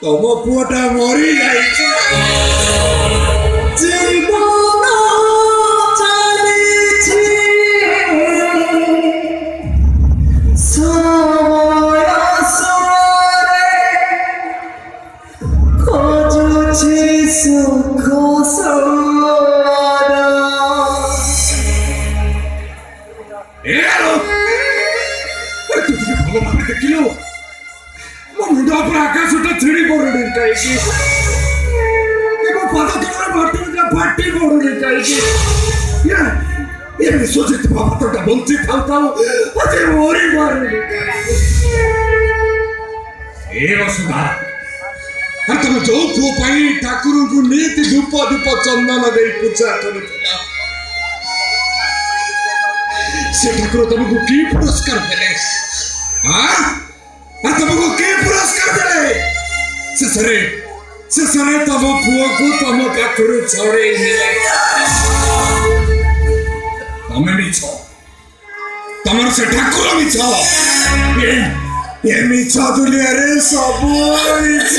तुम पुआटा मरी देखिलु मो मुंड पर आकाश छिड़ी पड़ुनी कहीं पाद तला फाटी पड़ुनी कहीं ये विश्वजित बाबा बंची थाऊ थाऊ आज मरी पारुनी वसुधा तुम जो पुओ ठाकुर को नीति धूप दीप चंदन दे पूजा कर ठाकुर तुमको की पुरस्कार देले तुमको के पुरस्कार देले शेषरे तुम पुओ को तुम पाखर छड़े तुम मिछ तुम से ठाकुर मिछ ये मिछ दुनिया रे सब मिछ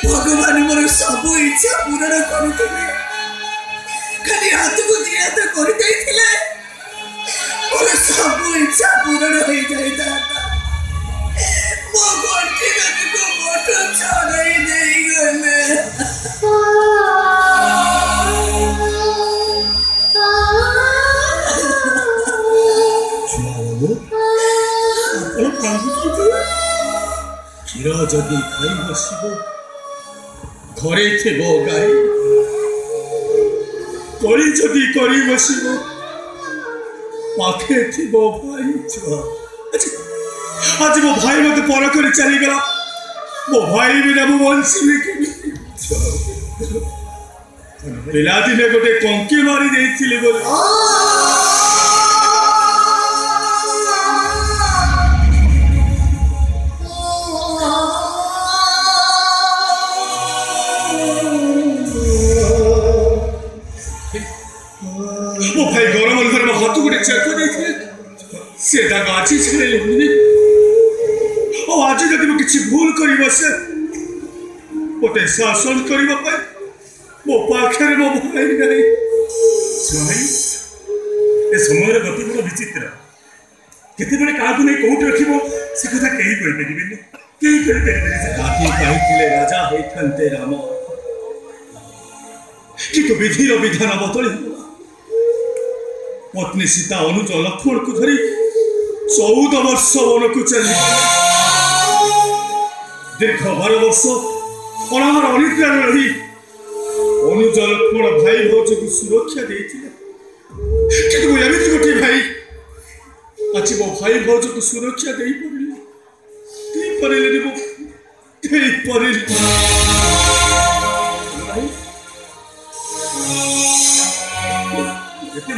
भगवान मोर सब इच्छा पूर्ण करुले खाली हाथ को दिया तो कर देथिले मोर सब इच्छा पूर्ण हो जाय दादा मो गोटी में को मोटो छाड़ाई नहीं गले क्षीर जदि खाई बसब घरे थे गाई करी जदि करी बसब पाखे थी भाई छुआ आज मो भाई मत पर कर चली गला मो भाई बिना मो बंशी पिला दिने गोटे कंकी मारी देथिले बोले भाई गरम घर में हाथ गोटे चेक से गाची छेड़े आज जब किसी भूल कर बसे गोटे शासन करने मो पाखे मो भाई नहीं ए समय गति बड़ विचित्र केते क्या नहीं कौट रख से कथा कहीं राजा होते राम कि तो विधि विधान बदल पत्नी सीता अनुज लक्ष्मण को धरी 14 वर्ष वन को चली दीर्घ 12 वर्ष अनाहार अनिद्रा रही अनुज लक्ष्मण भाई भौज को सुरक्षा देते गोटे भाई आज मो भाई भौज को सुरक्षा दे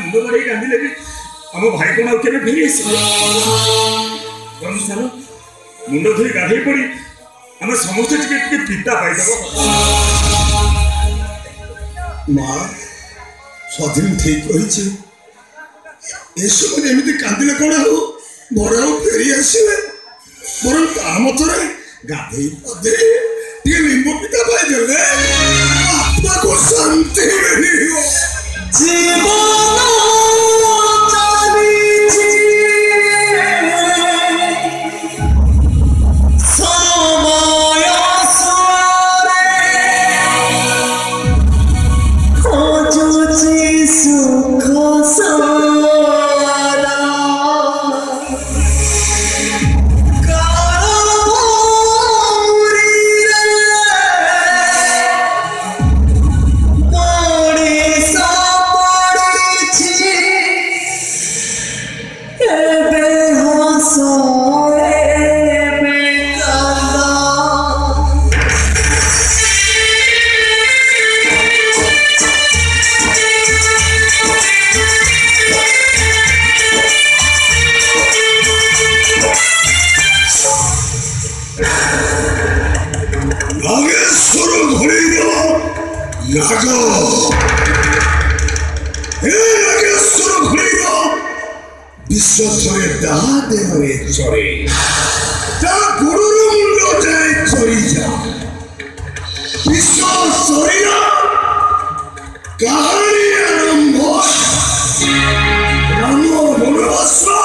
मुंड बढ़े कांदिले आम भाई कौन आगे फेरी साल मुंड धरी गाधे पड़ी आम समस्त पिता पाईदेव माँ स्वाधीन ठीक रही एमती कांदिले कौन हो बड़ फेरी आसवे बर ता मତରେ गाधे पदे लिंबू पिता पाईदे आत्मा को शांति मिलियो जीवन ସୁର ଘୋଡ଼େଇଦେବ ନାଗ। ଏ ନାଗେଶ୍ୱର ଘୋଡ଼େଇଦେବ ବିଷ ଥରେ ତା ଦେହରେ ଚରେ, ତା ଗୋଡ଼ର ମୁଣ୍ଡ ଯାଏ ଚରିଯା। ବିଷ ଚରିଲା କାହାଣୀ ଆରମ୍ଭ। ରାମ ବନବାସ